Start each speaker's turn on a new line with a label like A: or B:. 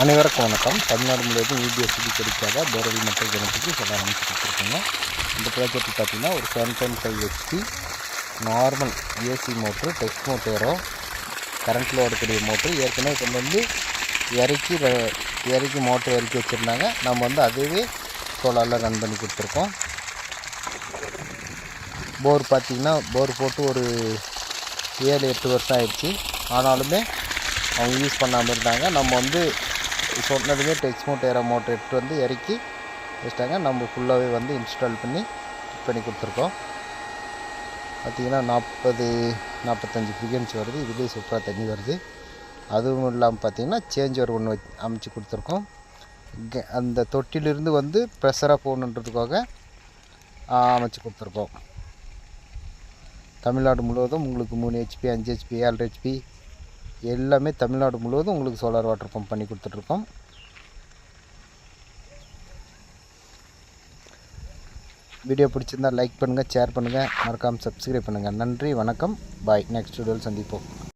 A: அனைவருக்கும் வணக்கம். தமிழ்நாடு முழுவதும் யூபிஎஸ்சிபி கிடைக்காத போர்வெல் மற்றும் கிணத்துக்கு சொல்ல ஆரம்பிச்சு கொடுத்துருக்கோங்க. இந்த ப்ராஜெக்ட் பார்த்திங்கன்னா ஒரு 7.5 HP normal AC motor, test மோட்டரோ கரண்ட்டில் ஓடக்கூடிய மோட்ரு ஏற்கனவே கொண்டு வந்து இறக்கி மோட்ரு இறக்கி வச்சுருந்தாங்க. நம்ம வந்து அதுவே சோலாரில் ரன் பண்ணி கொடுத்துருக்கோம். போர் பார்த்திங்கன்னா போர் போட்டு ஒரு 7-8 வருஷம் ஆயிடுச்சு. ஆனாலுமே அவங்க யூஸ் பண்ணாமல் இருந்தாங்க. நம்ம வந்து சொன்னதுமே டெக்ஸ் மோட்டர் மோட்டர் எடுத்து வந்து இறக்கி வச்சிட்டாங்க. நம்ம ஃபுல்லாகவே வந்து இன்ஸ்டால் பண்ணி ஃபிட் பண்ணி கொடுத்துருக்கோம். பார்த்திங்கன்னா 40-45 ஃப்ரீக்வன்சி வருது. இதுலேயே சூப்பராக தண்ணி வருது. அதுவும் இல்லாமல் பார்த்திங்கன்னா சேஞ்சர் ஒன்று அமைச்சு கொடுத்துருக்கோம். அந்த தொட்டிலிருந்து வந்து ப்ரெஷராக போகணுன்றதுக்காக அமைச்சு கொடுத்துருக்கோம். தமிழ்நாடு முழுவதும் உங்களுக்கு 3 ஹெச்பி, 5 ஹெச்பி, 7 ஹெச்பி எல்லாமே தமிழ்நாடு முழுவதும் உங்களுக்கு சோலார் வாட்டர் பம்ப் பண்ணி கொடுத்துட்ருக்கோம். வீடியோ பிடிச்சிருந்தால் லைக் பண்ணுங்கள், ஷேர் பண்ணுங்கள், மறக்காமல் சப்ஸ்கிரைப் பண்ணுங்கள். நன்றி, வணக்கம், பாய். நெக்ஸ்ட் வீடியோவில் சந்திப்போம்.